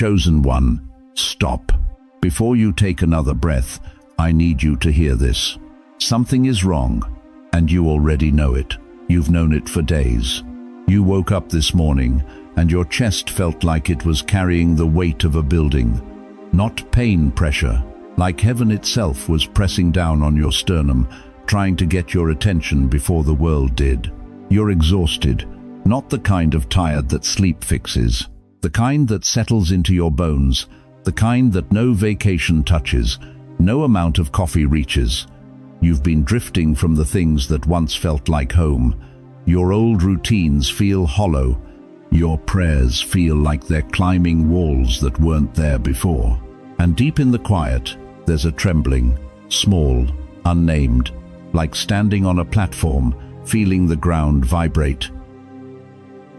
Chosen one, stop. Before you take another breath, I need you to hear this. Something is wrong, and you already know it. You've known it for days. You woke up this morning, and your chest felt like it was carrying the weight of a building. Not pain pressure, like heaven itself was pressing down on your sternum, trying to get your attention before the world did. You're exhausted, not the kind of tired that sleep fixes, the kind that settles into your bones, the kind that no vacation touches, no amount of coffee reaches. You've been drifting from the things that once felt like home. Your old routines feel hollow. Your prayers feel like they're climbing walls that weren't there before. And deep in the quiet, there's a trembling, small, unnamed, like standing on a platform, feeling the ground vibrate.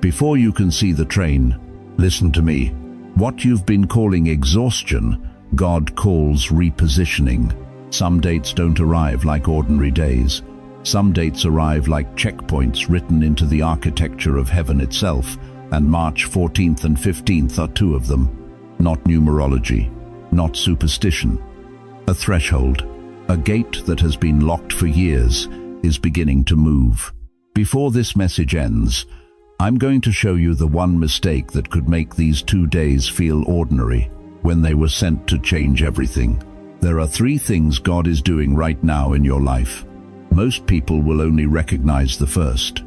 Before you can see the train, listen to me. What you've been calling exhaustion, God calls repositioning. Some dates don't arrive like ordinary days. Some dates arrive like checkpoints written into the architecture of heaven itself, and March 14th and 15th are two of them. Not numerology, not superstition. A threshold, a gate that has been locked for years, is beginning to move. Before this message ends, I'm going to show you the one mistake that could make these 2 days feel ordinary when they were sent to change everything. There are 3 things God is doing right now in your life. Most people will only recognize the first.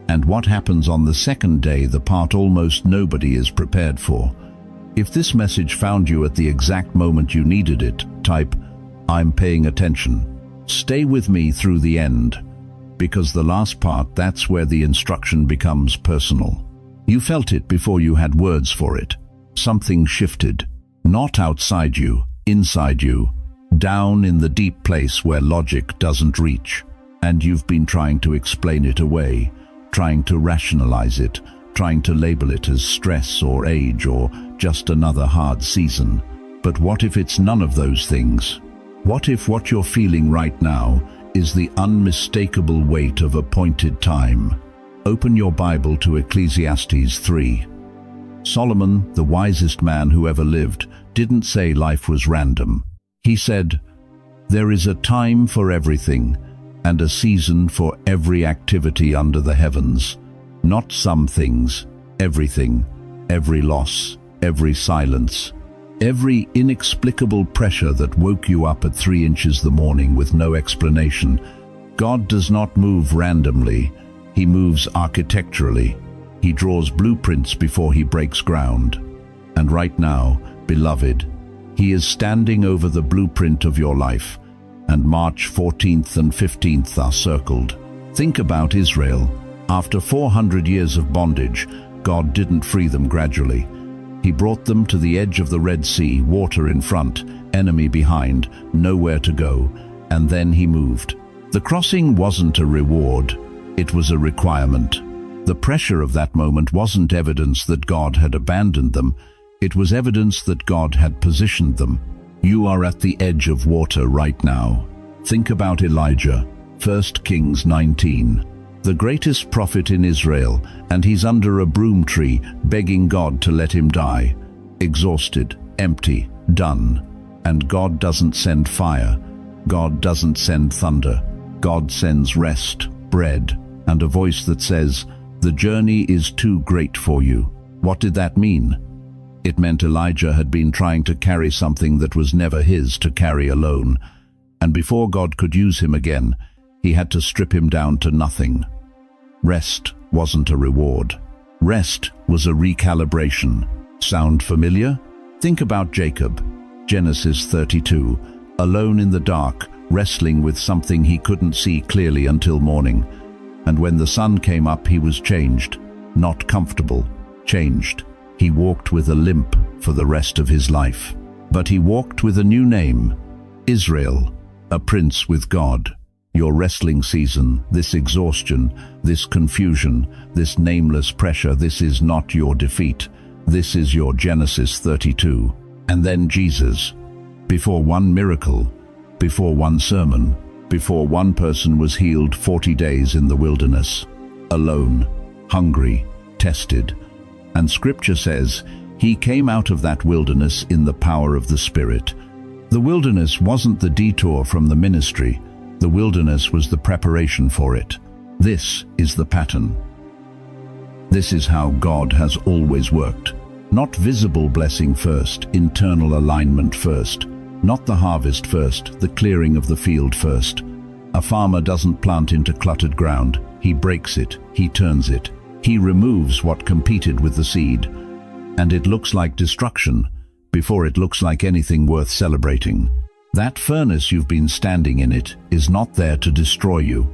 And what happens on the second day, the part almost nobody is prepared for. If this message found you at the exact moment you needed it, type, "I'm paying attention." Stay with me through the end, because the last part, that's where the instruction becomes personal. You felt it before you had words for it. Something shifted, not outside you, inside you, down in the deep place where logic doesn't reach. And you've been trying to explain it away, trying to rationalize it, trying to label it as stress or age or just another hard season. But what if it's none of those things? What if what you're feeling right now is the unmistakable weight of appointed time? Open your Bible to Ecclesiastes 3. Solomon, the wisest man who ever lived, didn't say life was random. He said, "There is a time for everything, and a season for every activity under the heavens." Not some things, everything, every loss, every silence, every inexplicable pressure that woke you up at 3 inches the morning with no explanation. God does not move randomly. He moves architecturally. He draws blueprints before he breaks ground. And right now, beloved, he is standing over the blueprint of your life, and March 14th and 15th are circled. Think about Israel. After 400 years of bondage, God didn't free them gradually. He brought them to the edge of the Red Sea, water in front, enemy behind, nowhere to go, and then he moved. The crossing wasn't a reward, it was a requirement. The pressure of that moment wasn't evidence that God had abandoned them, it was evidence that God had positioned them. You are at the edge of water right now. Think about Elijah, 1 Kings 19. The greatest prophet in Israel, and he's under a broom tree, begging God to let him die. Exhausted, empty, done. And God doesn't send fire. God doesn't send thunder. God sends rest, bread, and a voice that says, "The journey is too great for you." What did that mean? It meant Elijah had been trying to carry something that was never his to carry alone. And before God could use him again, he had to strip him down to nothing. Rest wasn't a reward. Rest was a recalibration. Sound familiar? Think about Jacob, Genesis 32, alone in the dark, wrestling with something he couldn't see clearly until morning. And when the sun came up, he was changed. Not comfortable, changed. He walked with a limp for the rest of his life. But he walked with a new name, Israel, a prince with God. Your wrestling season, this exhaustion, this confusion, this nameless pressure, this is not your defeat. This is your Genesis 32. And then Jesus. Before one miracle, before one sermon, before one person was healed 40 days in the wilderness, alone, hungry, tested. And Scripture says, He came out of that wilderness in the power of the Spirit. The wilderness wasn't the detour from the ministry. The wilderness was the preparation for it. This is the pattern. This is how God has always worked. Not visible blessing first, internal alignment first. Not the harvest first, the clearing of the field first. A farmer doesn't plant into cluttered ground. He breaks it, he turns it. He removes what competed with the seed. And it looks like destruction before it looks like anything worth celebrating. That furnace you've been standing in it is not there to destroy you.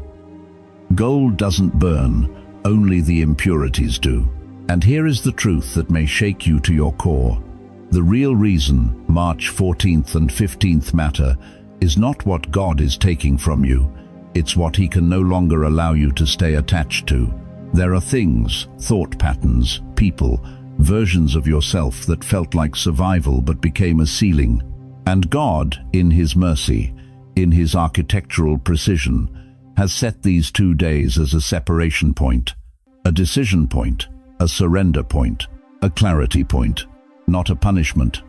Gold doesn't burn, only the impurities do. And here is the truth that may shake you to your core. The real reason March 14th and 15th matter is not what God is taking from you. It's what He can no longer allow you to stay attached to. There are things, thought patterns, people, versions of yourself that felt like survival but became a ceiling. And God, in His mercy, in His architectural precision, has set these 2 days as a separation point, a decision point, a surrender point, a clarity point, not a punishment,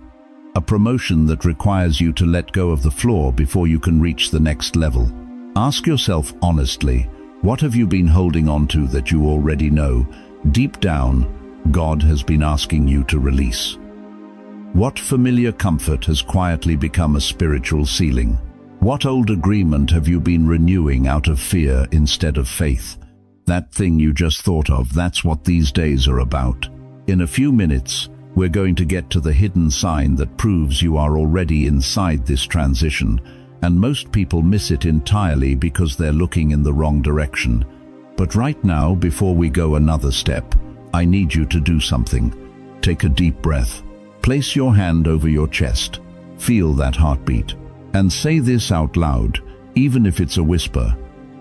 a promotion that requires you to let go of the floor before you can reach the next level. Ask yourself honestly, what have you been holding on to that you already know, deep down, God has been asking you to release? What familiar comfort has quietly become a spiritual ceiling? What old agreement have you been renewing out of fear instead of faith? That thing you just thought of, that's what these days are about. In a few minutes, we're going to get to the hidden sign that proves you are already inside this transition, and most people miss it entirely because they're looking in the wrong direction. But right now, before we go another step, I need you to do something. Take a deep breath. Place your hand over your chest. Feel that heartbeat. And say this out loud, even if it's a whisper.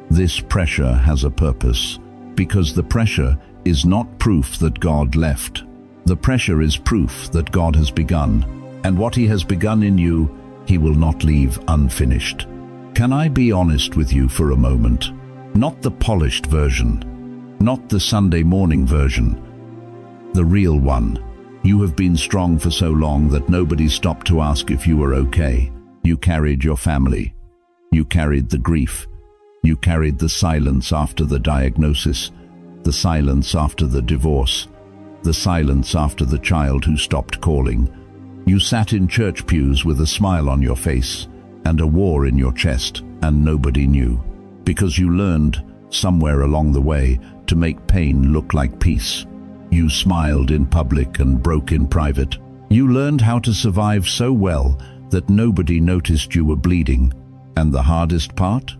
This pressure has a purpose, because the pressure is not proof that God left. The pressure is proof that God has begun, and what He has begun in you, He will not leave unfinished. Can I be honest with you for a moment? Not the polished version, not the Sunday morning version, the real one. You have been strong for so long that nobody stopped to ask if you were okay. You carried your family. You carried the grief. You carried the silence after the diagnosis, the silence after the divorce, the silence after the child who stopped calling. You sat in church pews with a smile on your face and a war in your chest, and nobody knew, because you learned, somewhere along the way, to make pain look like peace. You smiled in public and broke in private. You learned how to survive so well that nobody noticed you were bleeding. And the hardest part?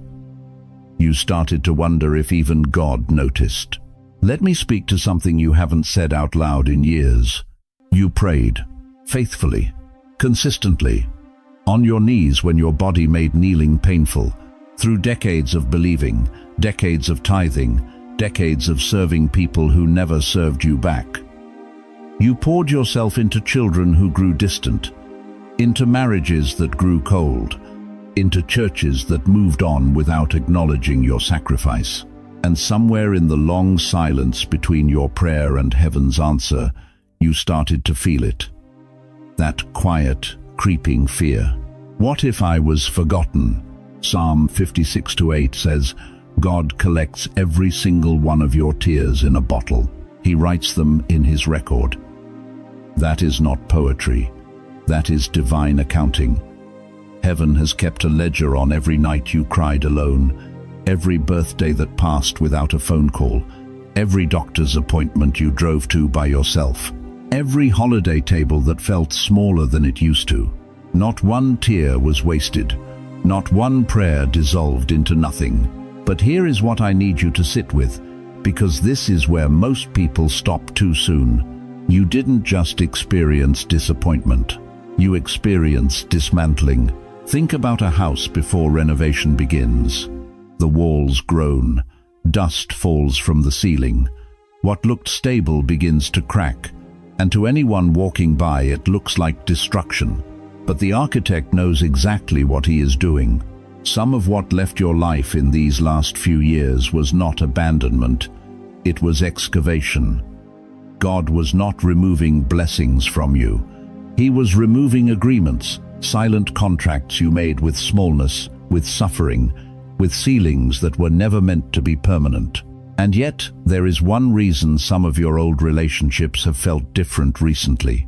You started to wonder if even God noticed. Let me speak to something you haven't said out loud in years. You prayed, faithfully, consistently, on your knees when your body made kneeling painful, through decades of believing, decades of tithing, decades of serving people who never served you back. You poured yourself into children who grew distant, into marriages that grew cold, into churches that moved on without acknowledging your sacrifice. And somewhere in the long silence between your prayer and heaven's answer, you started to feel it. That quiet, creeping fear. What if I was forgotten? Psalm 56:8 says, God collects every single one of your tears in a bottle. He writes them in His record. That is not poetry. That is divine accounting. Heaven has kept a ledger on every night you cried alone, every birthday that passed without a phone call, every doctor's appointment you drove to by yourself, every holiday table that felt smaller than it used to. Not one tear was wasted, not one prayer dissolved into nothing. But here is what I need you to sit with, because this is where most people stop too soon. You didn't just experience disappointment. You experienced dismantling. Think about a house before renovation begins. The walls groan. Dust falls from the ceiling. What looked stable begins to crack, and to anyone walking by it looks like destruction. But the architect knows exactly what he is doing. Some of what left your life in these last few years was not abandonment. It was excavation. God was not removing blessings from you. He was removing agreements, silent contracts you made with smallness, with suffering, with ceilings that were never meant to be permanent. And yet, there is one reason some of your old relationships have felt different recently.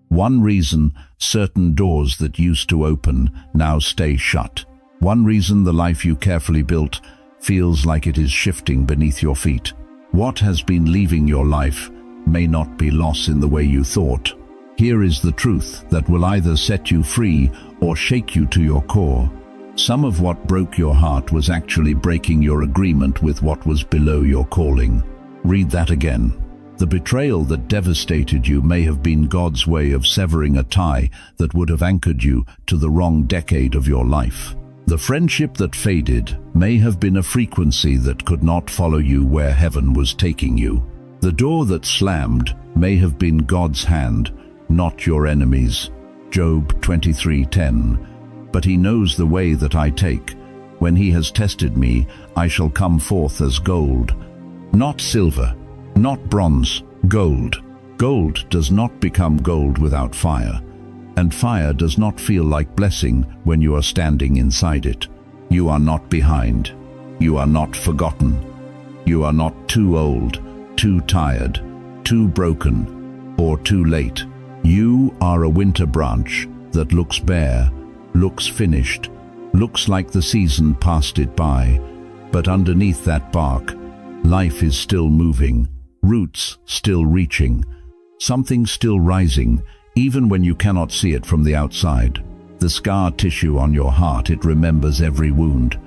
One reason certain doors that used to open now stay shut. One reason the life you carefully built feels like it is shifting beneath your feet. What has been leaving your life may not be loss in the way you thought. Here is the truth that will either set you free or shake you to your core. Some of what broke your heart was actually breaking your agreement with what was below your calling. Read that again. The betrayal that devastated you may have been God's way of severing a tie that would have anchored you to the wrong decade of your life. The friendship that faded may have been a frequency that could not follow you where heaven was taking you. The door that slammed may have been God's hand, not your enemy's. Job 23:10. But he knows the way that I take. When he has tested me, I shall come forth as gold. Not silver, not bronze, gold. Gold does not become gold without fire. And fire does not feel like blessing when you are standing inside it. You are not behind. You are not forgotten. You are not too old, too tired, too broken, or too late. You are a winter branch that looks bare, looks finished, looks like the season passed it by. But underneath that bark, life is still moving, roots still reaching, something still rising, even when you cannot see it from the outside. The scar tissue on your heart, it remembers every wound.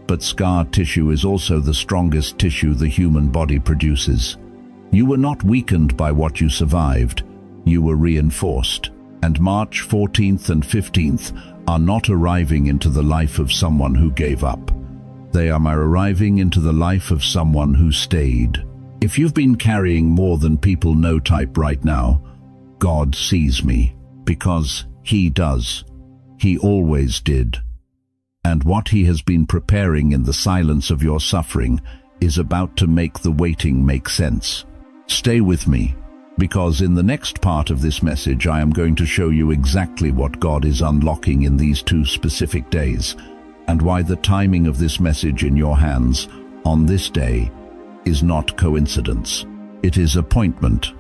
But scar tissue is also the strongest tissue the human body produces. You were not weakened by what you survived. You were reinforced. And March 14th and 15th are not arriving into the life of someone who gave up. They are arriving into the life of someone who stayed. If you've been carrying more than people know type right now, God sees me, because He does. He always did. And what He has been preparing in the silence of your suffering is about to make the waiting make sense. Stay with me, because in the next part of this message I am going to show you exactly what God is unlocking in these 2 specific days, and why the timing of this message in your hands on this day is not coincidence. It is appointment.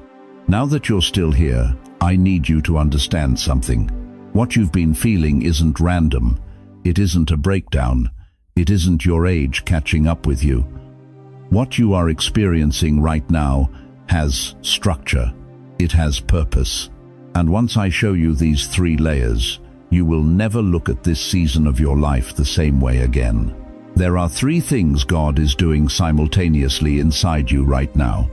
Now that you're still here, I need you to understand something. What you've been feeling isn't random. It isn't a breakdown. It isn't your age catching up with you. What you are experiencing right now has structure. It has purpose. And once I show you these 3 layers, you will never look at this season of your life the same way again. There are 3 things God is doing simultaneously inside you right now.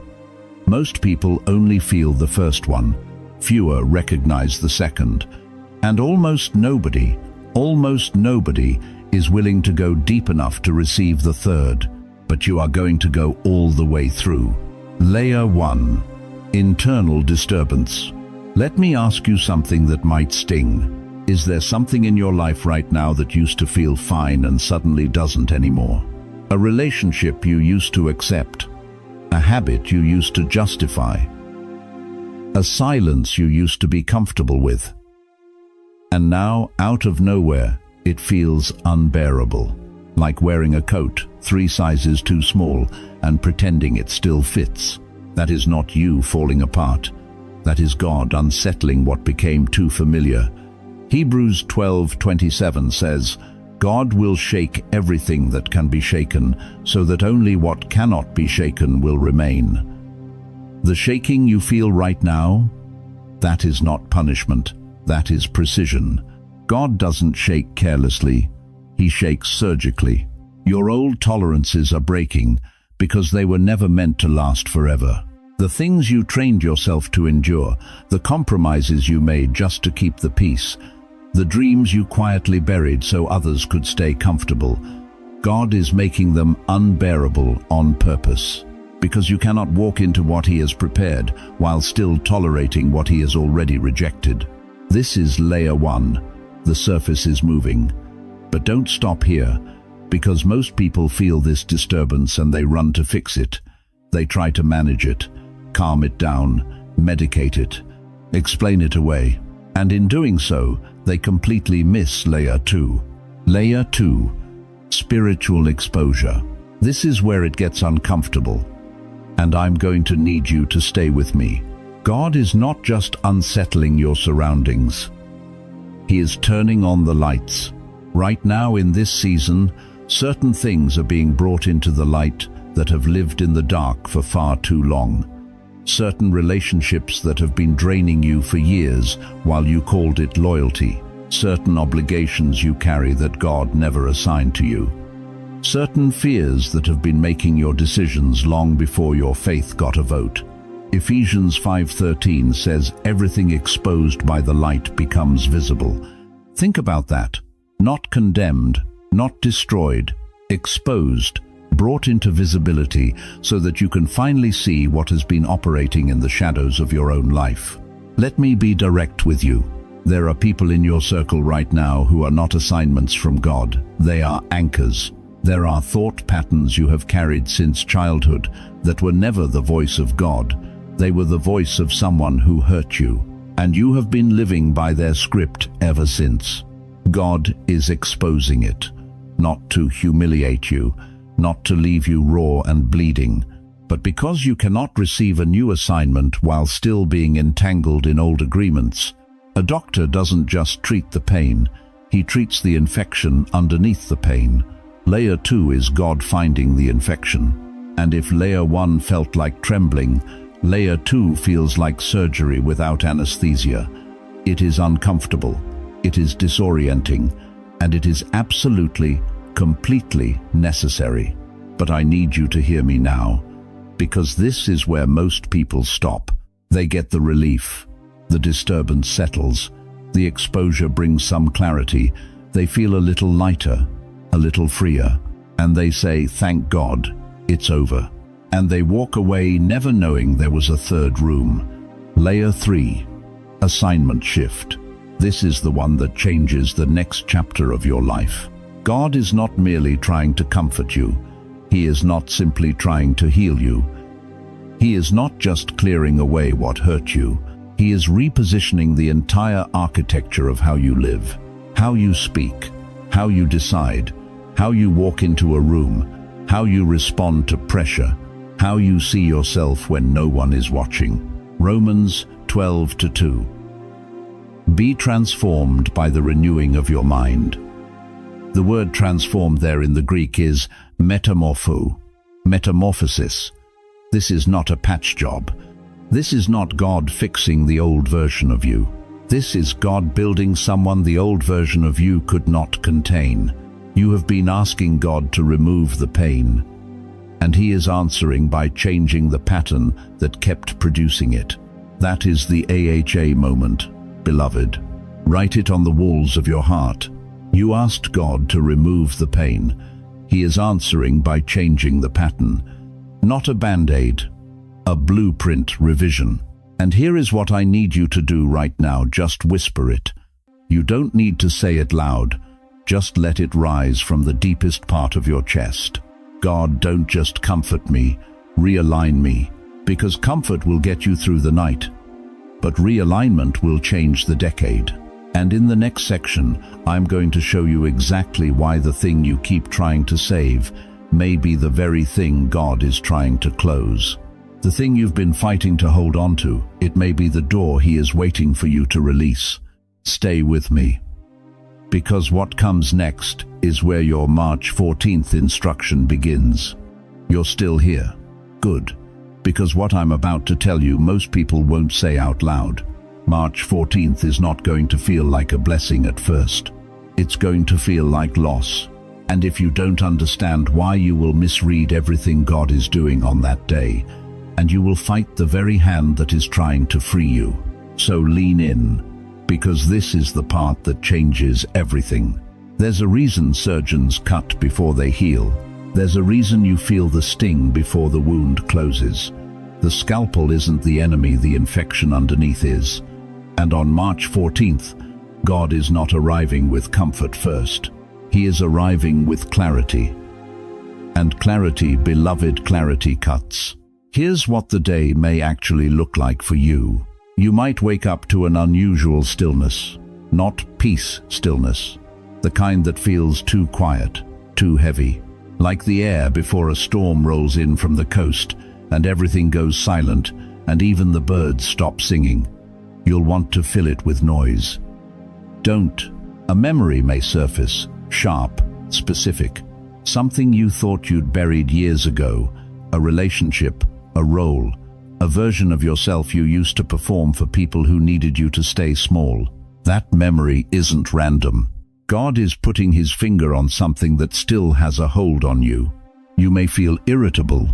Most people only feel the first one, fewer recognize the second, and almost nobody is willing to go deep enough to receive the third, but you are going to go all the way through. Layer 1. Internal disturbance. Let me ask you something that might sting. Is there something in your life right now that used to feel fine and suddenly doesn't anymore? A relationship you used to accept? A habit you used to justify? A silence you used to be comfortable with? And now, out of nowhere, it feels unbearable, like wearing a coat 3 sizes too small and pretending it still fits. That is not you falling apart. That is God unsettling what became too familiar. Hebrews 12:27 says, God will shake everything that can be shaken, so that only what cannot be shaken will remain. The shaking you feel right now, that is not punishment, that is precision. God doesn't shake carelessly, He shakes surgically. Your old tolerances are breaking because they were never meant to last forever. The things you trained yourself to endure, the compromises you made just to keep the peace, the dreams you quietly buried so others could stay comfortable, God is making them unbearable on purpose, because you cannot walk into what He has prepared while still tolerating what He has already rejected. This is layer 1. The surface is moving. But don't stop here, because most people feel this disturbance and they run to fix it. They try to manage it. calm it down, medicate it, explain it away. And in doing so, they completely miss layer 2. Layer 2, spiritual exposure. This is where it gets uncomfortable. And I'm going to need you to stay with me. God is not just unsettling your surroundings. He is turning on the lights. Right now in this season, certain things are being brought into the light that have lived in the dark for far too long. Certain relationships that have been draining you for years while you called it loyalty. Certain obligations you carry that God never assigned to you. Certain fears that have been making your decisions long before your faith got a vote. Ephesians 5:13 says everything exposed by the light becomes visible. Think about that. Not condemned, not destroyed, exposed, brought into visibility so that you can finally see what has been operating in the shadows of your own life. Let me be direct with you. There are people in your circle right now who are not assignments from God. They are anchors. There are thought patterns you have carried since childhood that were never the voice of God. They were the voice of someone who hurt you, and you have been living by their script ever since. God is exposing it, not to humiliate you, not to leave you raw and bleeding, but because you cannot receive a new assignment while still being entangled in old agreements. A doctor doesn't just treat the pain, he treats the infection underneath the pain. Layer 2 is God finding the infection. And if layer 1 felt like trembling, layer 2 feels like surgery without anesthesia. It is uncomfortable, it is disorienting, and it is absolutely, completely necessary. But I need you to hear me now, because this is where most people stop. They get the relief. The disturbance settles. The exposure brings some clarity. They feel a little lighter, a little freer, and they say, "Thank God, it's over." And they walk away never knowing there was a third room. Layer 3, assignment shift. This is the one that changes the next chapter of your life. God is not merely trying to comfort you. He is not simply trying to heal you. He is not just clearing away what hurt you. He is repositioning the entire architecture of how you live, how you speak, how you decide, how you walk into a room, how you respond to pressure, how you see yourself when no one is watching. Romans 12:2. Be transformed by the renewing of your mind. The word transformed there in the Greek is metamorpho, metamorphosis. This is not a patch job. This is not God fixing the old version of you. This is God building someone the old version of you could not contain. You have been asking God to remove the pain, and He is answering by changing the pattern that kept producing it. That is the AHA moment, beloved. Write it on the walls of your heart. You asked God to remove the pain. He is answering by changing the pattern. Not a band-aid, a blueprint revision. And here is what I need you to do right now. Just whisper it. You don't need to say it loud. Just let it rise from the deepest part of your chest. God, don't just comfort me, realign me, because comfort will get you through the night, but realignment will change the decade. And in the next section, I'm going to show you exactly why the thing you keep trying to save may be the very thing God is trying to close. The thing you've been fighting to hold on to, it may be the door He is waiting for you to release. Stay with me, because what comes next is where your March 14th instruction begins. You're still here. Good, because what I'm about to tell you most people won't say out loud. March 14th is not going to feel like a blessing at first. It's going to feel like loss. And if you don't understand why, you will misread everything God is doing on that day, and you will fight the very hand that is trying to free you. So lean in, because this is the part that changes everything. There's a reason surgeons cut before they heal. There's a reason you feel the sting before the wound closes. The scalpel isn't the enemy, the infection underneath is. And on March 14th, God is not arriving with comfort first. He is arriving with clarity. And clarity, beloved, clarity cuts. Here's what the day may actually look like for you. You might wake up to an unusual stillness, not peace stillness, the kind that feels too quiet, too heavy, like the air before a storm rolls in from the coast and everything goes silent and even the birds stop singing. You'll want to fill it with noise. Don't. A memory may surface, sharp, specific, something you thought you'd buried years ago, a relationship, a role, a version of yourself you used to perform for people who needed you to stay small. That memory isn't random. God is putting his finger on something that still has a hold on you. You may feel irritable,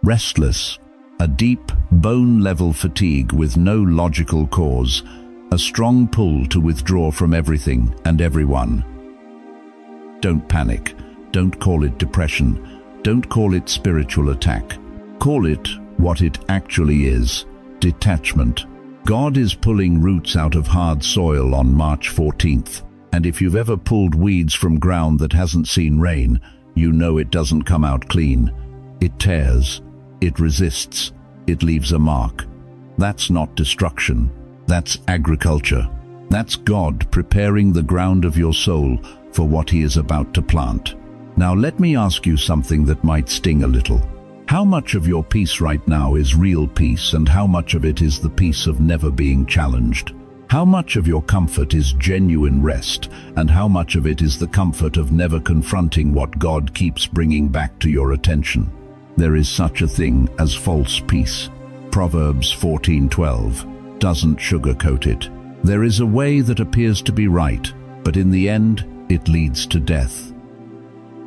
restless, a deep, bone-level fatigue with no logical cause, a strong pull to withdraw from everything and everyone. Don't panic. Don't call it depression. Don't call it spiritual attack. Call it what it actually is: detachment. God is pulling roots out of hard soil on March 14th. And if you've ever pulled weeds from ground that hasn't seen rain, you know it doesn't come out clean. It tears, it resists, it leaves a mark. That's not destruction. That's agriculture. That's God preparing the ground of your soul for what he is about to plant. Now let me ask you something that might sting a little. How much of your peace right now is real peace, and how much of it is the peace of never being challenged? How much of your comfort is genuine rest, and how much of it is the comfort of never confronting what God keeps bringing back to your attention? There is such a thing as false peace. Proverbs 14:12 doesn't sugarcoat it. There is a way that appears to be right, but in the end, it leads to death.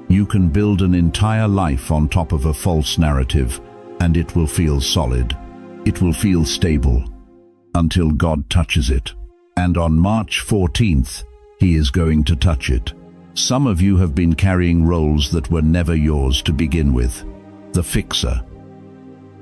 You can build an entire life on top of a false narrative, and it will feel solid. It will feel stable, until God touches it. And on March 14th, he is going to touch it. Some of you have been carrying roles that were never yours to begin with. The fixer,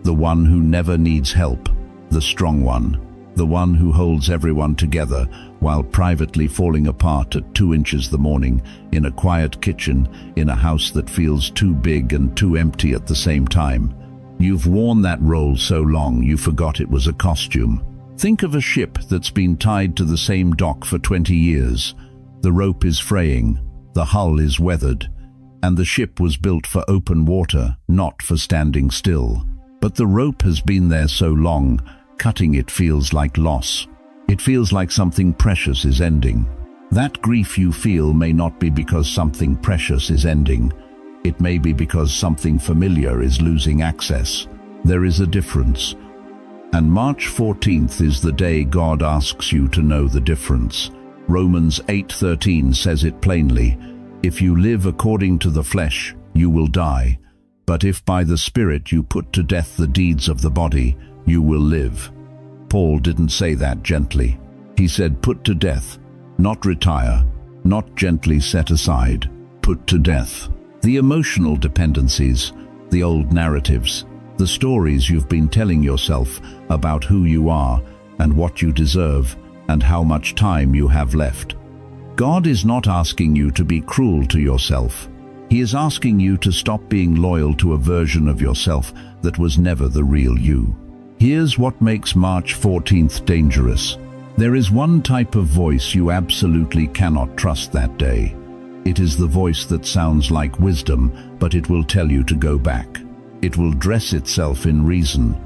the one who never needs help, the strong one, the one who holds everyone together while privately falling apart at 2 inches the morning, in a quiet kitchen, in a house that feels too big and too empty at the same time. You've worn that role so long you forgot it was a costume. Think of a ship that's been tied to the same dock for 20 years. The rope is fraying, the hull is weathered, and the ship was built for open water, not for standing still. But the rope has been there so long, cutting it feels like loss. It feels like something precious is ending. That grief you feel may not be because something precious is ending. It may be because something familiar is losing access. There is a difference. And March 14th is the day God asks you to know the difference. Romans 8:13 says it plainly. If you live according to the flesh, you will die. But if by the Spirit you put to death the deeds of the body, you will live. Paul didn't say that gently. He said put to death, not retire, not gently set aside. Put to death. The emotional dependencies, the old narratives, the stories you've been telling yourself about who you are and what you deserve and how much time you have left. God is not asking you to be cruel to yourself. He is asking you to stop being loyal to a version of yourself that was never the real you. Here's what makes March 14th dangerous. There is one type of voice you absolutely cannot trust that day. It is the voice that sounds like wisdom, but it will tell you to go back. It will dress itself in reason.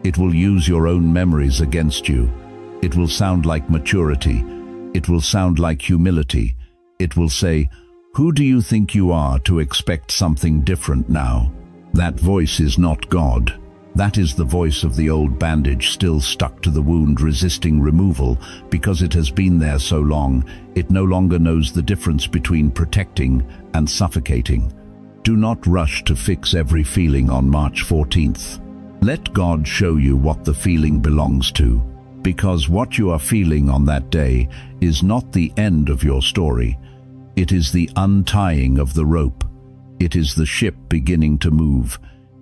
It will use your own memories against you. It will sound like maturity. It will sound like humility. It will say, "Who do you think you are to expect something different now?" That voice is not God. That is the voice of the old bandage still stuck to the wound, resisting removal because it has been there so long, it no longer knows the difference between protecting and suffocating. Do not rush to fix every feeling on March 14th. Let God show you what the feeling belongs to, because what you are feeling on that day is not the end of your story. It is the untying of the rope. It is the ship beginning to move.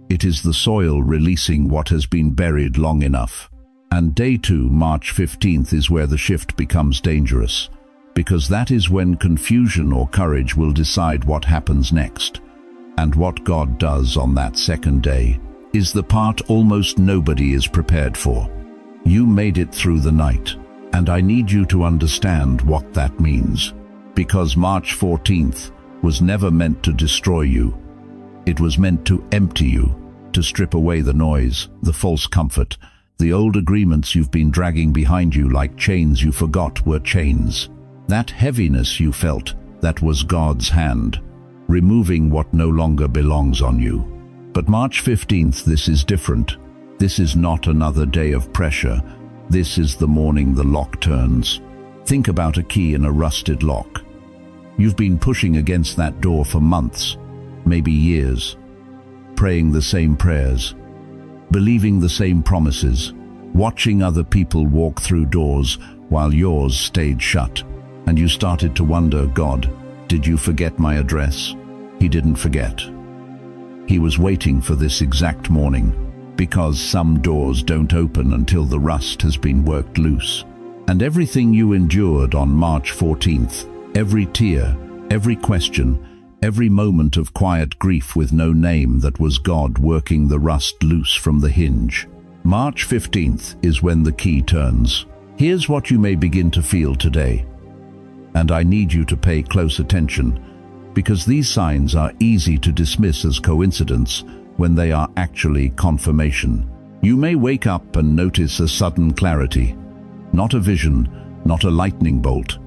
It is the soil releasing what has been buried long enough. And day 2, March 15th, is where the shift becomes dangerous, because that is when confusion or courage will decide what happens next. And what God does on that second day is the part almost nobody is prepared for. You made it through the night, and I need you to understand what that means. Because March 14th was never meant to destroy you. It was meant to empty you, to strip away the noise, the false comfort, the old agreements you've been dragging behind you like chains you forgot were chains. That heaviness you felt, that was God's hand, removing what no longer belongs on you. But March 15th, this is different. This is not another day of pressure. This is the morning the lock turns. Think about a key in a rusted lock. You've been pushing against that door for months, maybe years, praying the same prayers, believing the same promises, watching other people walk through doors while yours stayed shut. And you started to wonder, God, did you forget my address? He didn't forget. He was waiting for this exact morning, because some doors don't open until the rust has been worked loose. And everything you endured on March 14th, every tear, every question, every moment of quiet grief with no name, that was God working the rust loose from the hinge. March 15th is when the key turns. Here's what you may begin to feel today. And I need you to pay close attention, because these signs are easy to dismiss as coincidence when they are actually confirmation. You may wake up and notice a sudden clarity. Not a vision, not a lightning bolt,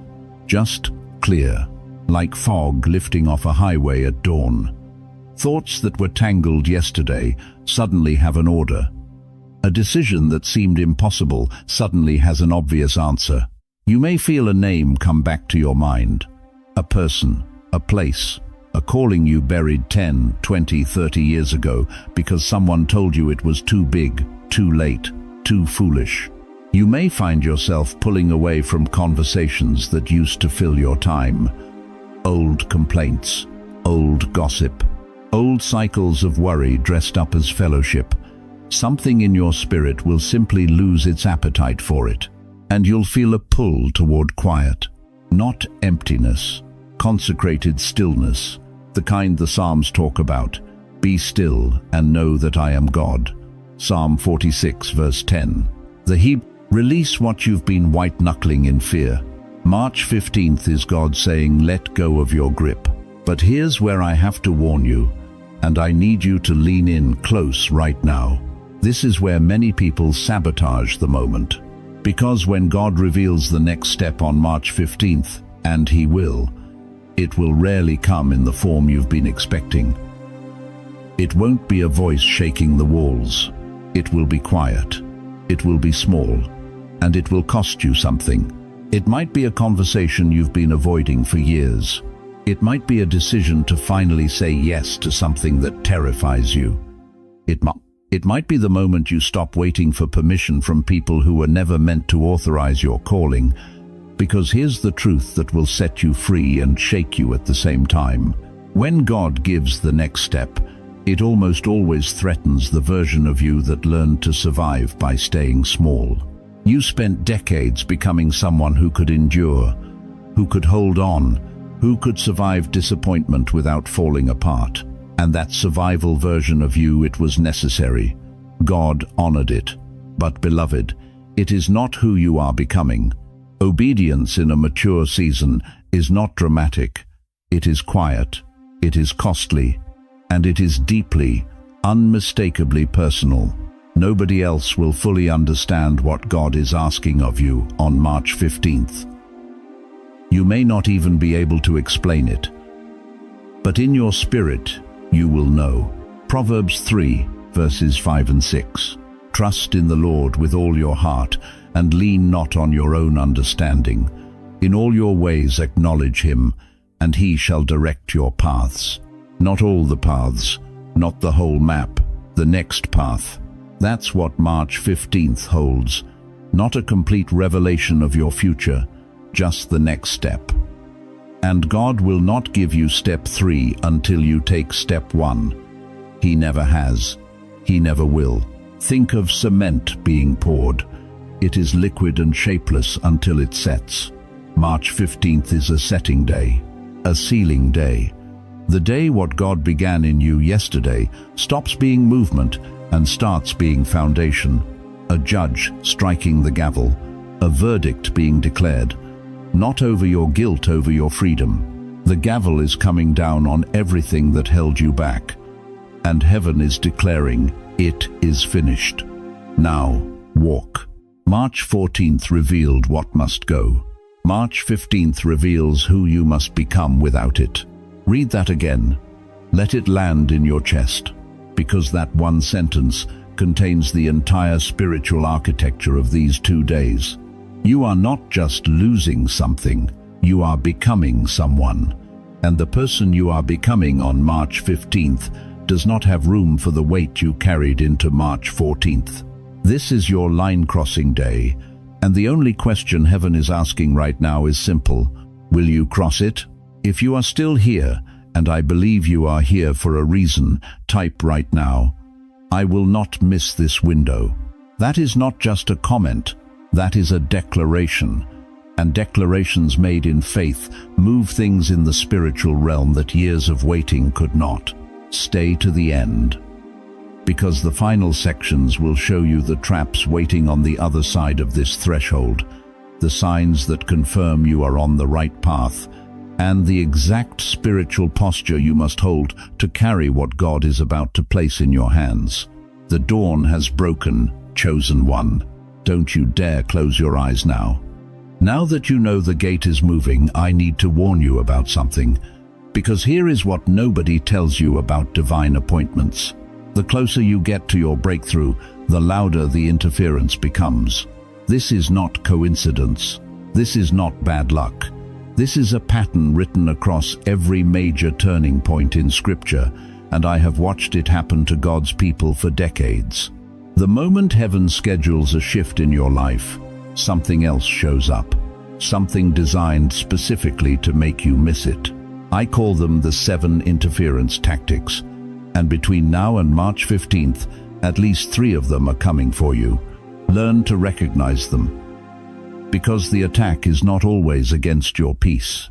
just clear, like fog lifting off a highway at dawn. Thoughts that were tangled yesterday suddenly have an order. A decision that seemed impossible suddenly has an obvious answer. You may feel a name come back to your mind, a person, a place, a calling you buried 10, 20, 30 years ago because someone told you it was too big, too late, too foolish. You may find yourself pulling away from conversations that used to fill your time. Old complaints, old gossip, old cycles of worry dressed up as fellowship. Something in your spirit will simply lose its appetite for it, and you'll feel a pull toward quiet, not emptiness, consecrated stillness, the kind the Psalms talk about. Be still and know that I am God. Psalm 46 verse 10. Release what you've been white-knuckling in fear. March 15th is God saying, let go of your grip. But here's where I have to warn you, and I need you to lean in close right now. This is where many people sabotage the moment. Because when God reveals the next step on March 15th, and He will, it will rarely come in the form you've been expecting. It won't be a voice shaking the walls. It will be quiet. It will be small. And it will cost you something. It might be a conversation you've been avoiding for years. It might be a decision to finally say yes to something that terrifies you. It might be the moment you stop waiting for permission from people who were never meant to authorize your calling. Because here's the truth that will set you free and shake you at the same time. When God gives the next step, it almost always threatens the version of you that learned to survive by staying small. You spent decades becoming someone who could endure, who could hold on, who could survive disappointment without falling apart. And that survival version of you, it was necessary. God honored it. But beloved, it is not who you are becoming. Obedience in a mature season is not dramatic. It is quiet, it is costly, and it is deeply, unmistakably personal. Nobody else will fully understand what God is asking of you on March 15th. You may not even be able to explain it, but in your spirit, you will know. Proverbs 3, verses 5 and 6. Trust in the Lord with all your heart, and lean not on your own understanding. In all your ways acknowledge Him, and He shall direct your paths. Not all the paths, not the whole map, the next path. That's what March 15th holds. Not a complete revelation of your future, just the next step. And God will not give you step 3 until you take step 1. He never has. He never will. Think of cement being poured. It is liquid and shapeless until it sets. March 15th is a setting day, a sealing day. The day what God began in you yesterday stops being movement and starts being foundation, a judge striking the gavel, a verdict being declared, not over your guilt, over your freedom. The gavel is coming down on everything that held you back, and heaven is declaring, it is finished. Now, walk. March 14th revealed what must go. March 15th reveals who you must become without it. Read that again. Let it land in your chest, because that one sentence contains the entire spiritual architecture of these 2 days. You are not just losing something, you are becoming someone. And the person you are becoming on March 15th does not have room for the weight you carried into March 14th. This is your line-crossing day, and the only question heaven is asking right now is simple. Will you cross it? If you are still here, and I believe you are here for a reason, type right now, I will not miss this window. That is not just a comment, that is a declaration. And declarations made in faith move things in the spiritual realm that years of waiting could not. Stay to the end, because the final sections will show you the traps waiting on the other side of this threshold, the signs that confirm you are on the right path, and the exact spiritual posture you must hold to carry what God is about to place in your hands. The dawn has broken, chosen one. Don't you dare close your eyes now. Now that you know the gate is moving, I need to warn you about something, because here is what nobody tells you about divine appointments. The closer you get to your breakthrough, the louder the interference becomes. This is not coincidence. This is not bad luck. This is a pattern written across every major turning point in Scripture, and I have watched it happen to God's people for decades. The moment heaven schedules a shift in your life, something else shows up. Something designed specifically to make you miss it. I call them the 7 interference tactics, and between now and March 15th, at least 3 of them are coming for you. Learn to recognize them, because the attack is not always against your peace.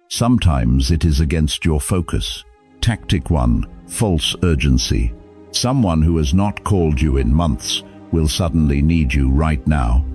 Sometimes it is against your focus. Tactic 1, false urgency. Someone who has not called you in months will suddenly need you right now.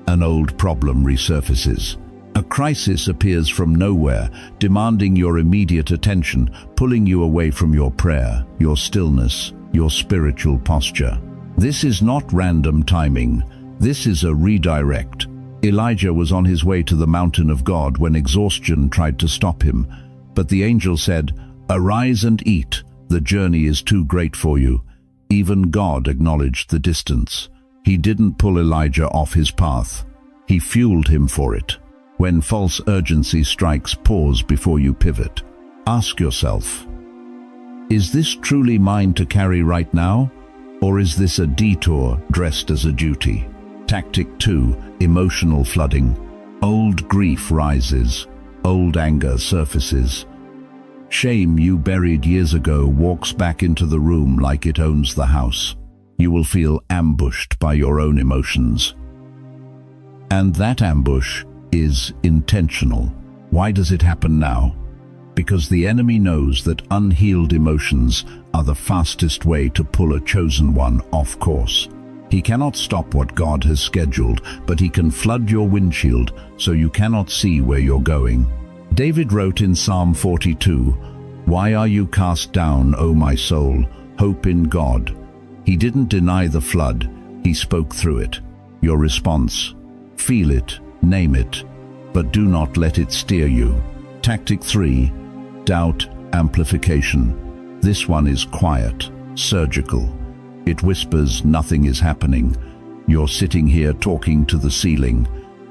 An old problem resurfaces. A crisis appears from nowhere, demanding your immediate attention, pulling you away from your prayer, your stillness, your spiritual posture. This is not random timing. This is a redirect. Elijah was on his way to the mountain of God when exhaustion tried to stop him, but the angel said, "Arise and eat. The journey is too great for you." Even God acknowledged the distance. He didn't pull Elijah off his path. He fueled him for it. When false urgency strikes, pause before you pivot. Ask yourself, is this truly mine to carry right now? Or is this a detour dressed as a duty? Tactic 2, emotional flooding. Old grief rises. Old anger surfaces. Shame you buried years ago walks back into the room like it owns the house. You will feel ambushed by your own emotions. And that ambush is intentional. Why does it happen now? Because the enemy knows that unhealed emotions are the fastest way to pull a chosen one off course. He cannot stop what God has scheduled, but he can flood your windshield so you cannot see where you're going. David wrote in Psalm 42, "Why are you cast down, O my soul? Hope in God." He didn't deny the flood, he spoke through it. Your response: feel it, name it, but do not let it steer you. Tactic 3, doubt amplification. This one is quiet, surgical. It whispers nothing is happening. You're sitting here talking to the ceiling.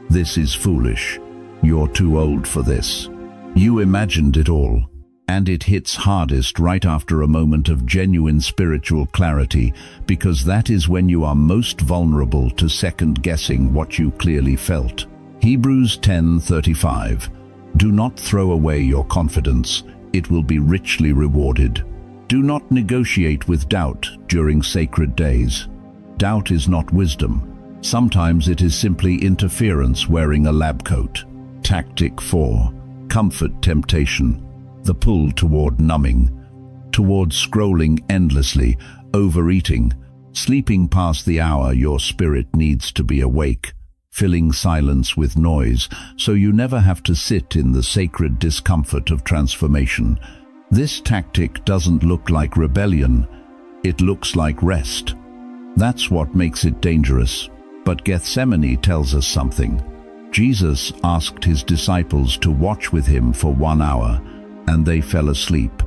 This is foolish. You're too old for this. You imagined it all. And it hits hardest right after a moment of genuine spiritual clarity, because that is when you are most vulnerable to second-guessing what you clearly felt. Hebrews 10:35. Do not throw away your confidence. It will be richly rewarded. Do not negotiate with doubt during sacred days. Doubt is not wisdom. Sometimes it is simply interference wearing a lab coat. Tactic 4. Comfort temptation. The pull toward numbing. towards scrolling endlessly, overeating, sleeping past the hour your spirit needs to be awake, filling silence with noise so you never have to sit in the sacred discomfort of transformation. This tactic doesn't look like rebellion, it looks like rest. That's what makes it dangerous. But Gethsemane tells us something. Jesus asked his disciples to watch with him for 1 hour, and they fell asleep.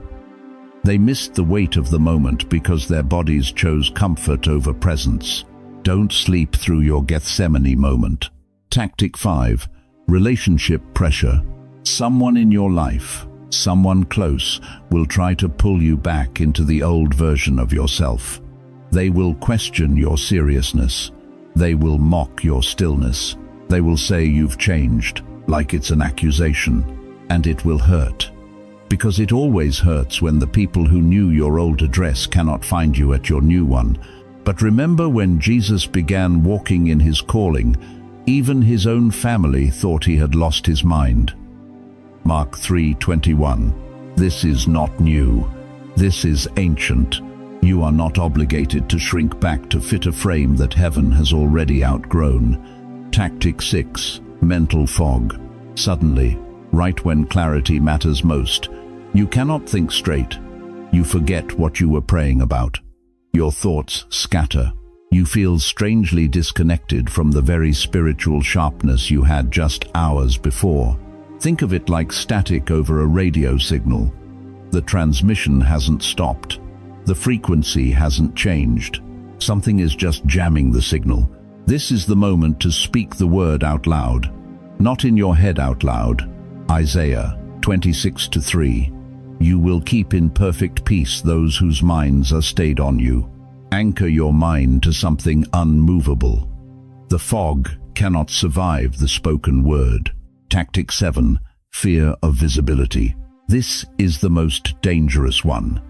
They missed the weight of the moment because their bodies chose comfort over presence. Don't sleep through your Gethsemane moment. Tactic 5. Relationship pressure. Someone in your life, someone close, will try to pull you back into the old version of yourself. They will question your seriousness. They will mock your stillness. They will say you've changed, like it's an accusation. And it will hurt. Because it always hurts when the people who knew your old address cannot find you at your new one. But remember, when Jesus began walking in his calling, even his own family thought he had lost his mind. Mark 3:21. This is not new. This is ancient. You are not obligated to shrink back to fit a frame that heaven has already outgrown. Tactic 6. Mental fog. Suddenly, right when clarity matters most, you cannot think straight. You forget what you were praying about. Your thoughts scatter. You feel strangely disconnected from the very spiritual sharpness you had just hours before. Think of it like static over a radio signal. The transmission hasn't stopped. The frequency hasn't changed. Something is just jamming the signal. This is the moment to speak the word out loud. Not in your head out loud. Isaiah 26:3. You will keep in perfect peace those whose minds are stayed on you. Anchor your mind to something unmovable. The fog cannot survive the spoken word. Tactic 7. Fear of visibility. This is the most dangerous one.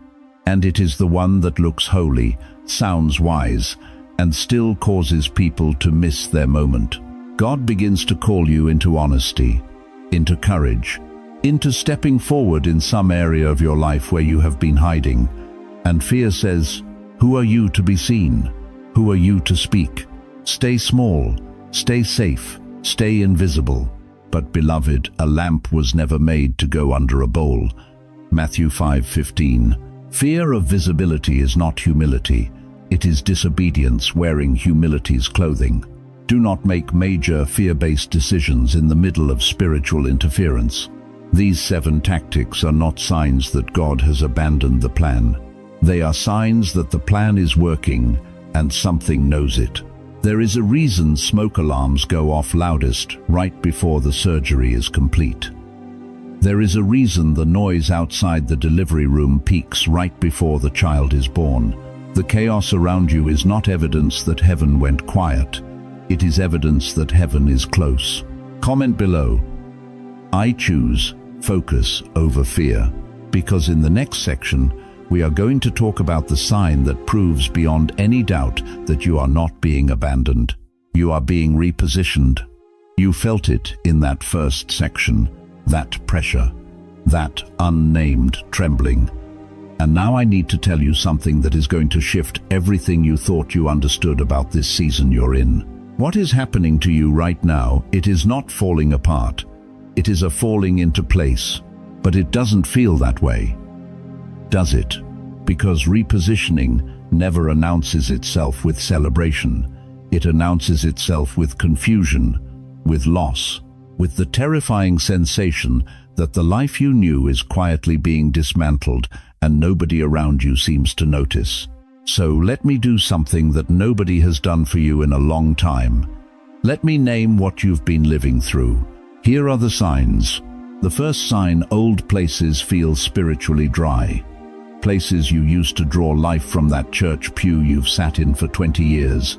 And it is the one that looks holy, sounds wise, and still causes people to miss their moment. God begins to call you into honesty, into courage, into stepping forward in some area of your life where you have been hiding. And fear says, who are you to be seen? Who are you to speak? Stay small, stay safe, stay invisible. But beloved, a lamp was never made to go under a bowl. Matthew 5:15. Fear of visibility is not humility. It is disobedience wearing humility's clothing. Do not make major fear-based decisions in the middle of spiritual interference. These 7 tactics are not signs that God has abandoned the plan. They are signs that the plan is working and something knows it. There is a reason smoke alarms go off loudest right before the surgery is complete. There is a reason the noise outside the delivery room peaks right before the child is born. The chaos around you is not evidence that heaven went quiet. It is evidence that heaven is close. Comment below. I choose focus over fear, because in the next section, we are going to talk about the sign that proves beyond any doubt that you are not being abandoned. You are being repositioned. You felt it in that first section, that pressure, that unnamed trembling. And now I need to tell you something that is going to shift everything you thought you understood about this season you're in. What is happening to you right now, it is not falling apart. It is a falling into place. But it doesn't feel that way, does it? Because repositioning never announces itself with celebration. It announces itself with confusion, with loss, with the terrifying sensation that the life you knew is quietly being dismantled and nobody around you seems to notice. So let me do something that nobody has done for you in a long time. Let me name what you've been living through. Here are the signs. The first sign: old places feel spiritually dry. Places you used to draw life from, that church pew you've sat in for 20 years,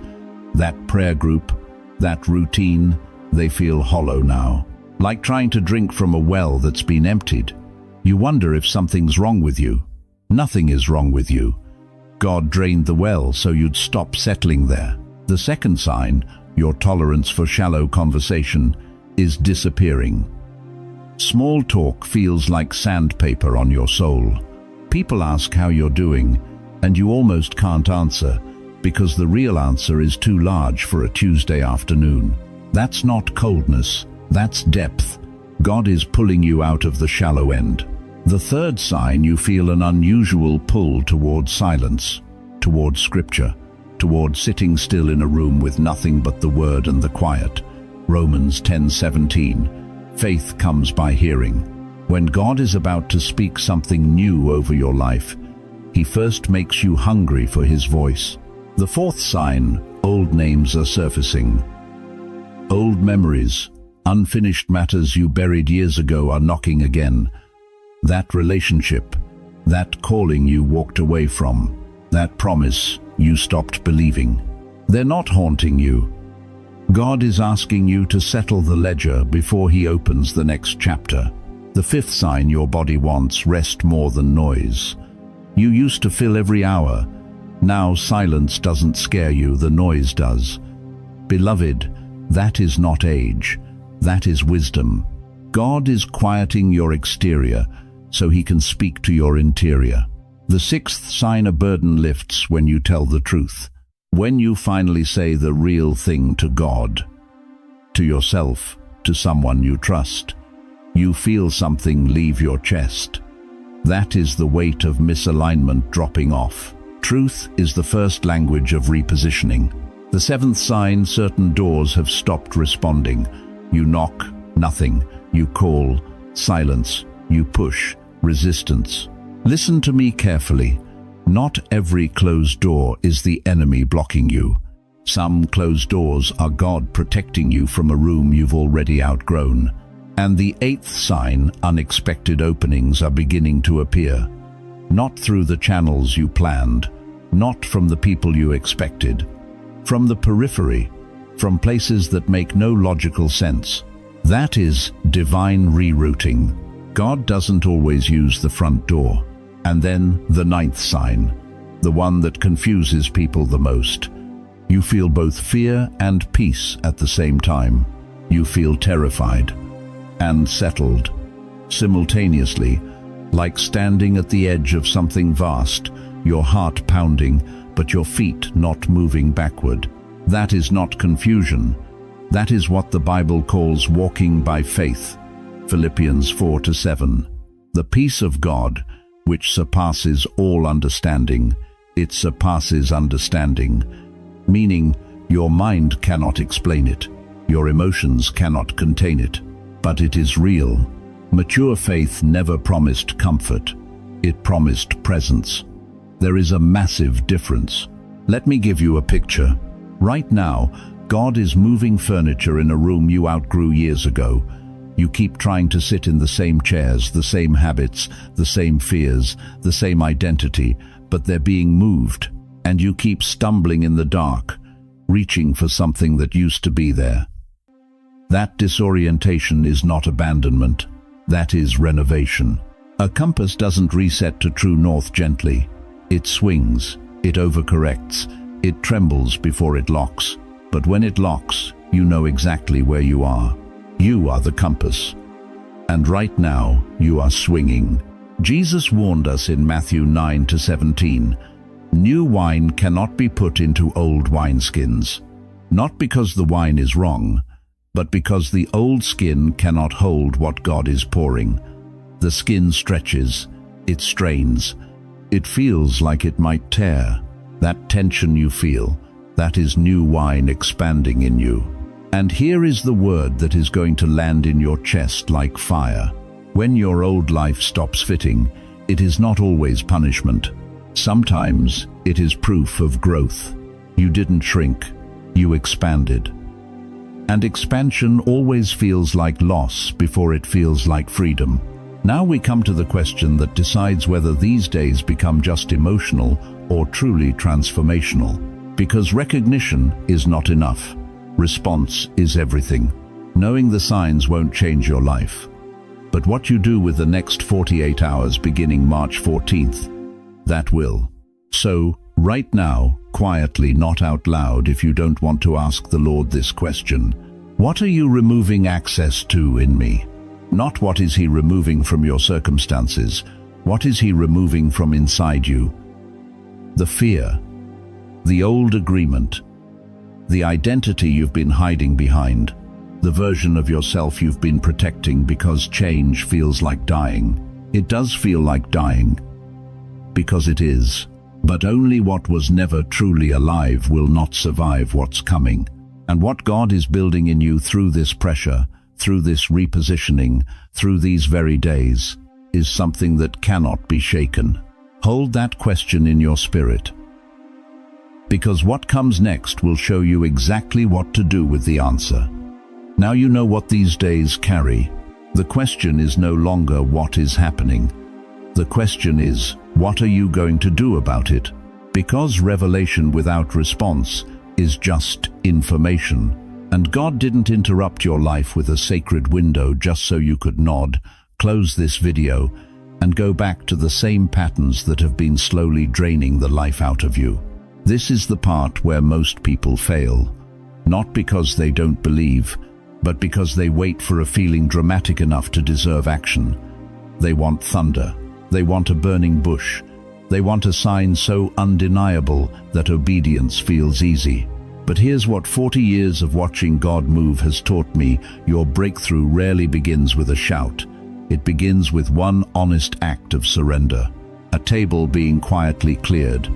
that prayer group, that routine, they feel hollow now. Like trying to drink from a well that's been emptied. You wonder if something's wrong with you. Nothing is wrong with you. God drained the well so you'd stop settling there. The second sign, your tolerance for shallow conversation, is disappearing. Small talk feels like sandpaper on your soul. People ask how you're doing, and you almost can't answer, because the real answer is too large for a Tuesday afternoon. That's not coldness, that's depth. God is pulling you out of the shallow end. The third sign, you feel an unusual pull towards silence, towards scripture, towards sitting still in a room with nothing but the word and the quiet. Romans 10:17. Faith comes by hearing. When God is about to speak something new over your life, He first makes you hungry for His voice. The fourth sign, old names are surfacing. Old memories, unfinished matters you buried years ago are knocking again. That relationship, that calling you walked away from, that promise you stopped believing. They're not haunting you. God is asking you to settle the ledger before He opens the next chapter. The fifth sign, your body wants rest more than noise. You used to fill every hour. Now silence doesn't scare you, the noise does. Beloved, that is not age, that is wisdom. God is quieting your exterior so He can speak to your interior. The sixth sign, a burden lifts when you tell the truth. When you finally say the real thing to God, to yourself, to someone you trust, you feel something leave your chest. That is the weight of misalignment dropping off. Truth is the first language of repositioning. The seventh sign, certain doors have stopped responding. You knock, nothing. You call, silence. You push, resistance. Listen to me carefully. Not every closed door is the enemy blocking you. Some closed doors are God protecting you from a room you've already outgrown. And the eighth sign, unexpected openings are beginning to appear. Not through the channels you planned, not from the people you expected, from the periphery, from places that make no logical sense. That is divine rerouting. God doesn't always use the front door. And then the ninth sign, the one that confuses people the most. You feel both fear and peace at the same time. You feel terrified and settled simultaneously, like standing at the edge of something vast, your heart pounding, but your feet not moving backward. That is not confusion. That is what the Bible calls walking by faith. Philippians 4:7. The peace of God, which surpasses all understanding, it surpasses understanding, meaning your mind cannot explain it, your emotions cannot contain it, but it is real. Mature faith never promised comfort, it promised presence. There is a massive difference. Let me give you a picture. Right now, God is moving furniture in a room you outgrew years ago. You keep trying to sit in the same chairs, the same habits, the same fears, the same identity, but they're being moved, and you keep stumbling in the dark, reaching for something that used to be there. That disorientation is not abandonment, that is renovation. A compass doesn't reset to true north gently. It swings, it overcorrects, it trembles before it locks. But when it locks, you know exactly where you are. You are the compass. And right now, you are swinging. Jesus warned us in Matthew 9:17, "New wine cannot be put into old wineskins, not because the wine is wrong, but because the old skin cannot hold what God is pouring. The skin stretches, it strains, it feels like it might tear. That tension you feel, that is new wine expanding in you. And here is the word that is going to land in your chest like fire. When your old life stops fitting, it is not always punishment. Sometimes it is proof of growth. You didn't shrink, you expanded. And expansion always feels like loss before it feels like freedom. Now we come to the question that decides whether these days become just emotional or truly transformational. Because recognition is not enough. Response is everything. Knowing the signs won't change your life. But what you do with the next 48 hours beginning March 14th, that will. So, right now, quietly, not out loud if you don't want to ask the Lord this question. What are you removing access to in me? Not what is He removing from your circumstances. What is he removing from inside you? The fear, the old agreement, the identity you've been hiding behind, the version of yourself you've been protecting because change feels like dying. It does feel like dying, because it is. But only what was never truly alive will not survive what's coming. And what God is building in you through this pressure, through this repositioning, through these very days, is something that cannot be shaken. Hold that question in your spirit, because what comes next will show you exactly what to do with the answer. Now you know what these days carry. The question is no longer what is happening. The question is, what are you going to do about it? Because revelation without response is just information. And God didn't interrupt your life with a sacred window just so you could nod, close this video, and go back to the same patterns that have been slowly draining the life out of you. This is the part where most people fail. Not because they don't believe, but because they wait for a feeling dramatic enough to deserve action. They want thunder. They want a burning bush. They want a sign so undeniable that obedience feels easy. But here's what 40 years of watching God move has taught me: your breakthrough rarely begins with a shout. It begins with one honest act of surrender. A table being quietly cleared.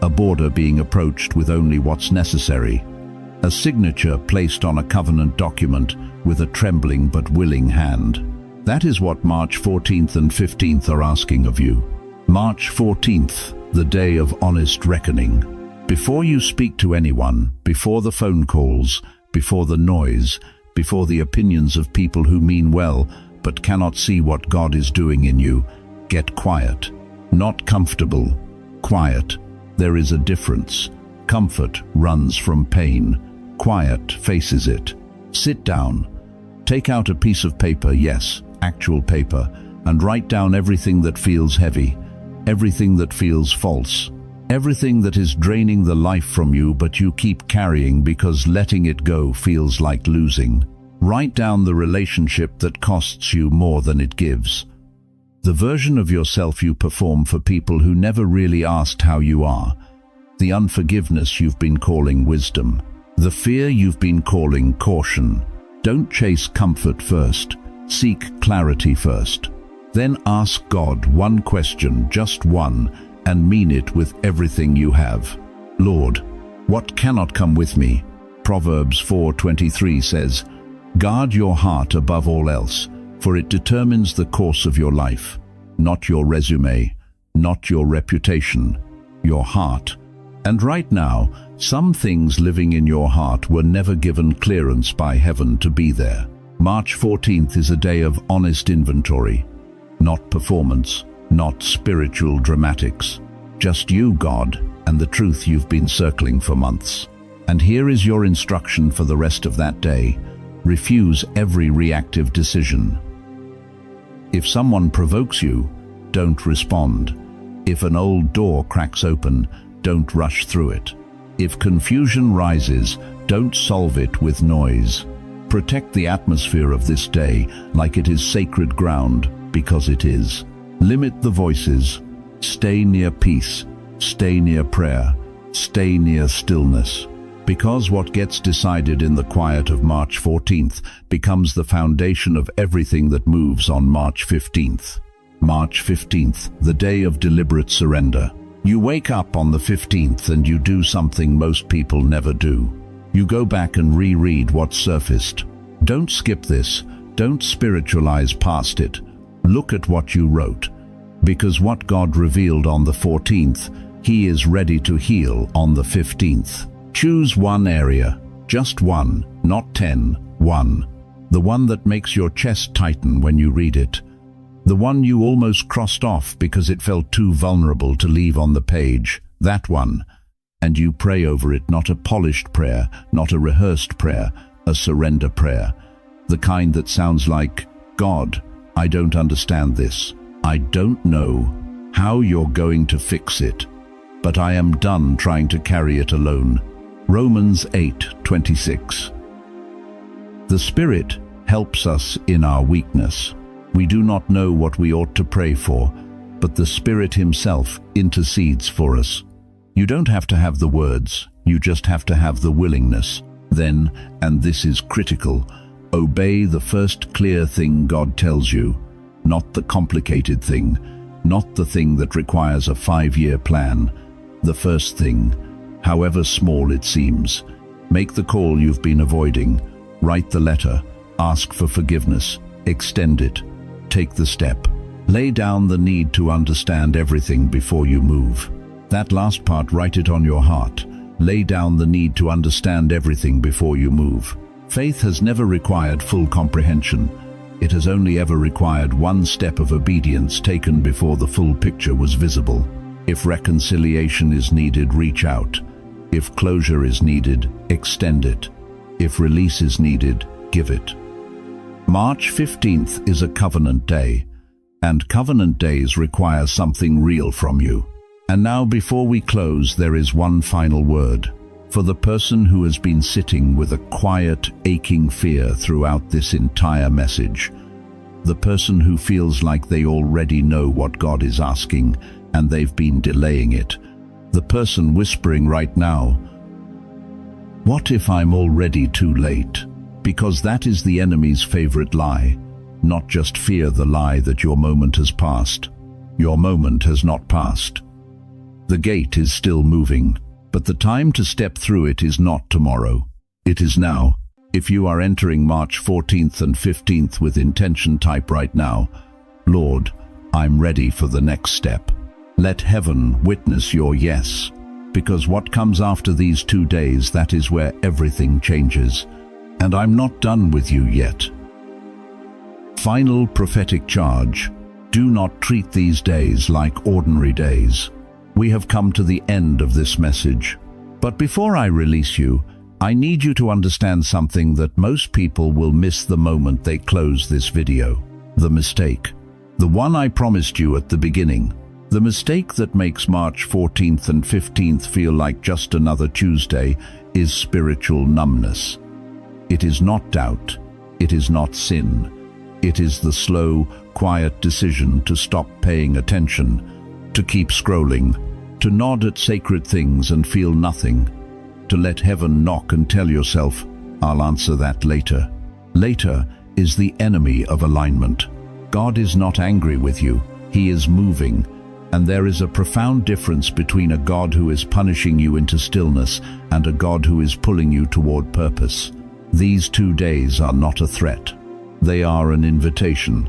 A border being approached with only what's necessary. A signature placed on a covenant document with a trembling but willing hand. That is what March 14th and 15th are asking of you. March 14th, the day of honest reckoning. Before you speak to anyone, before the phone calls, before the noise, before the opinions of people who mean well but cannot see what God is doing in you, get quiet. Not comfortable, quiet. There is a difference. Comfort runs from pain. Quiet faces it. Sit down. Take out a piece of paper, yes, actual paper, and write down everything that feels heavy, everything that feels false, everything that is draining the life from you but you keep carrying because letting it go feels like losing. Write down the relationship that costs you more than it gives. The version of yourself you perform for people who never really asked how you are. The unforgiveness you've been calling wisdom. The fear you've been calling caution. Don't chase comfort first. Seek clarity first. Then ask God one question, just one, and mean it with everything you have. Lord, what cannot come with me? Proverbs 4:23 says, guard your heart above all else, for it determines the course of your life. Not your resume, not your reputation, your heart. And right now, some things living in your heart were never given clearance by heaven to be there. March 14th is a day of honest inventory. Not performance, not spiritual dramatics. Just you, God, and the truth you've been circling for months. And here is your instruction for the rest of that day. Refuse every reactive decision. If someone provokes you, don't respond. If an old door cracks open, don't rush through it. If confusion rises, don't solve it with noise. Protect the atmosphere of this day like it is sacred ground, because it is. Limit the voices. Stay near peace. Stay near prayer. Stay near stillness. Because what gets decided in the quiet of March 14th becomes the foundation of everything that moves on March 15th. March 15th, the day of deliberate surrender. You wake up on the 15th and you do something most people never do. You go back and reread what surfaced. Don't skip this. Don't spiritualize past it. Look at what you wrote. Because what God revealed on the 14th, He is ready to heal on the 15th. Choose one area, just one, not 10, one. The one that makes your chest tighten when you read it. The one you almost crossed off because it felt too vulnerable to leave on the page, that one. And you pray over it, not a polished prayer, not a rehearsed prayer, a surrender prayer. The kind that sounds like, God, I don't understand this. I don't know how you're going to fix it, but I am done trying to carry it alone. Romans 8:26. The Spirit helps us in our weakness. We do not know what we ought to pray for, but the Spirit Himself intercedes for us. You don't have to have the words, you just have to have the willingness. Then, and this is critical, obey the first clear thing God tells you, not the complicated thing, not the thing that requires a 5-year plan. The first thing, however small it seems. Make the call you've been avoiding, write the letter, ask for forgiveness, extend it, take the step. Lay down the need to understand everything before you move. That last part, write it on your heart. Lay down the need to understand everything before you move. Faith has never required full comprehension. It has only ever required one step of obedience taken before the full picture was visible. If reconciliation is needed, reach out. If closure is needed, extend it. If release is needed, give it. March 15th is a covenant day, and covenant days require something real from you. And now, before we close, there is one final word. For the person who has been sitting with a quiet, aching fear throughout this entire message, the person who feels like they already know what God is asking and they've been delaying it, the person whispering right now, "What if I'm already too late?" Because that is the enemy's favorite lie. Not just fear the lie that your moment has passed. Your moment has not passed. The gate is still moving, but the time to step through it is not tomorrow. It is now. If you are entering March 14th and 15th with intention, type right now, "Lord, I'm ready for the next step." Let heaven witness your yes, because what comes after these 2 days, that is where everything changes. And I'm not done with you yet. Final prophetic charge. Do not treat these days like ordinary days. We have come to the end of this message. But before I release you, I need you to understand something that most people will miss the moment they close this video. The mistake. The one I promised you at the beginning. The mistake that makes March 14th and 15th feel like just another Tuesday is spiritual numbness. It is not doubt. It is not sin. It is the slow, quiet decision to stop paying attention, to keep scrolling, to nod at sacred things and feel nothing, to let heaven knock and tell yourself, "I'll answer that later." Later is the enemy of alignment. God is not angry with you. He is moving. And there is a profound difference between a God who is punishing you into stillness and a God who is pulling you toward purpose. These 2 days are not a threat. They are an invitation.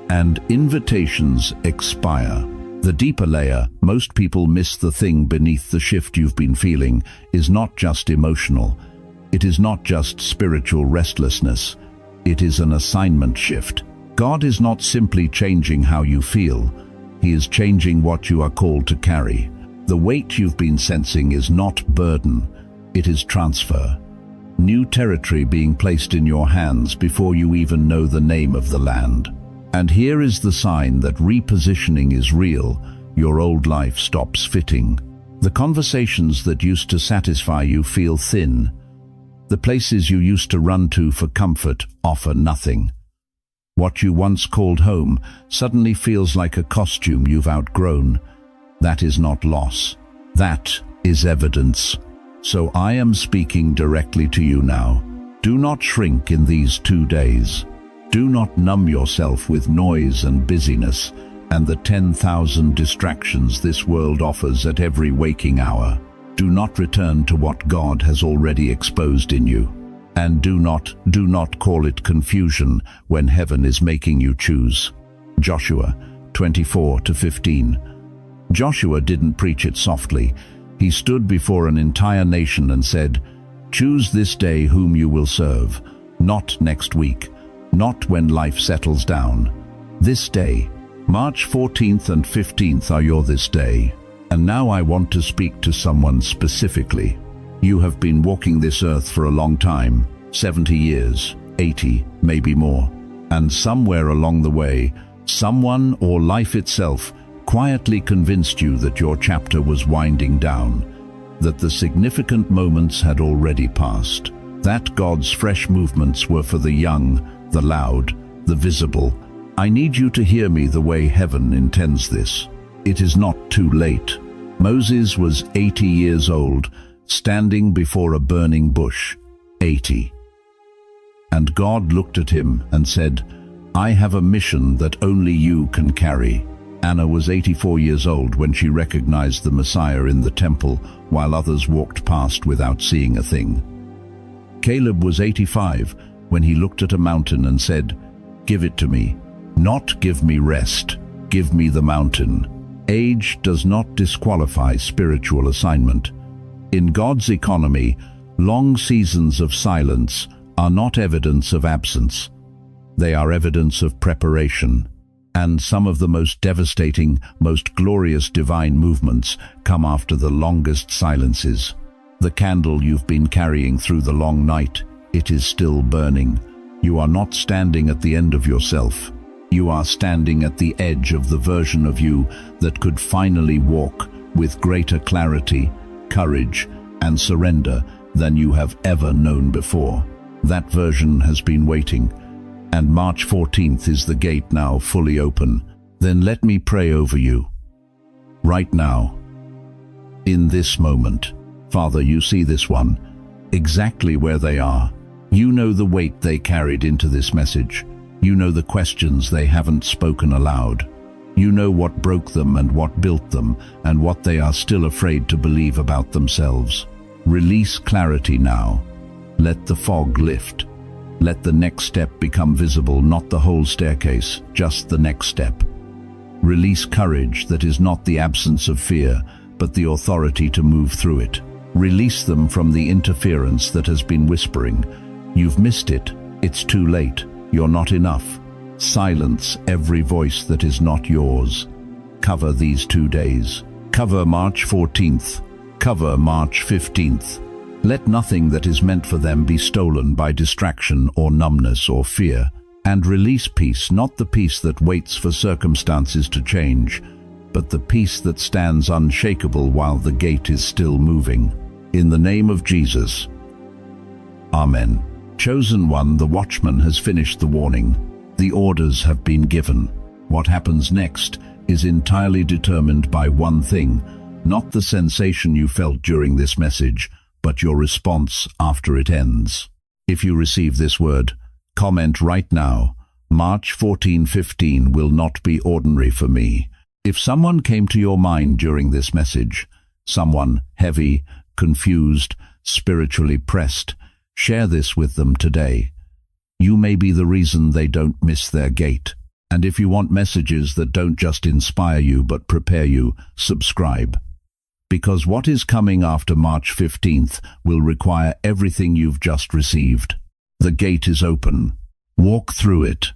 And invitations expire. The deeper layer, most people miss the thing beneath the shift you've been feeling, is not just emotional. It is not just spiritual restlessness. It is an assignment shift. God is not simply changing how you feel. He is changing what you are called to carry. The weight you've been sensing is not burden. It is transfer. New territory being placed in your hands before you even know the name of the land. And here is the sign that repositioning is real. Your old life stops fitting. The conversations that used to satisfy you feel thin. The places you used to run to for comfort offer nothing. What you once called home suddenly feels like a costume you've outgrown. That is not loss. That is evidence. So I am speaking directly to you now. Do not shrink in these 2 days. Do not numb yourself with noise and busyness and the 10,000 distractions this world offers at every waking hour. Do not return to what God has already exposed in you. And do not call it confusion when heaven is making you choose. Joshua 24-15. Joshua didn't preach it softly. He stood before an entire nation and said, "Choose this day whom you will serve, not next week, not when life settles down. This day." March 14th and 15th are your this day. And now I want to speak to someone specifically. You have been walking this earth for a long time, 70 years, 80, maybe more. And somewhere along the way, someone or life itself quietly convinced you that your chapter was winding down, that the significant moments had already passed, that God's fresh movements were for the young, the loud, the visible, I need you to hear me the way heaven intends this. It is not too late. Moses was 80 years old, standing before a burning bush. 80. And God looked at him and said, I have a mission that only you can carry. Anna was 84 years old when she recognized the Messiah in the temple, while others walked past without seeing a thing. Caleb was 85 when he looked at a mountain and said, Give it to me. Not give me rest, give me the mountain. Age does not disqualify spiritual assignment. In God's economy, long seasons of silence are not evidence of absence. They are evidence of preparation. And some of the most devastating, most glorious divine movements come after the longest silences. The candle you've been carrying through the long night, it is still burning. You are not standing at the end of yourself. You are standing at the edge of the version of you that could finally walk with greater clarity, courage, and surrender than you have ever known before. That version has been waiting, and March 14th is the gate now fully open. Then let me pray over you. Right now, in this moment, Father, you see this one, exactly where they are. You know the weight they carried into this message. You know the questions they haven't spoken aloud. You know what broke them and what built them and what they are still afraid to believe about themselves. Release clarity now. Let the fog lift. Let the next step become visible, not the whole staircase, just the next step. Release courage that is not the absence of fear, but the authority to move through it. Release them from the interference that has been whispering, You've missed it. It's too late. You're not enough. Silence every voice that is not yours. Cover these 2 days. Cover March 14th. Cover March 15th. Let nothing that is meant for them be stolen by distraction or numbness or fear. And release peace, not the peace that waits for circumstances to change, but the peace that stands unshakable while the gate is still moving. In the name of Jesus. Amen. Chosen one, the watchman has finished the warning. The orders have been given. What happens next is entirely determined by one thing, not the sensation you felt during this message, but your response after it ends. If you receive this word, comment right now, March 14-15 will not be ordinary for me. If someone came to your mind during this message, someone heavy, confused, spiritually pressed, share this with them today. You may be the reason they don't miss their gate. And if you want messages that don't just inspire you but prepare you, subscribe. Because what is coming after March 15th will require everything you've just received. The gate is open. Walk through it.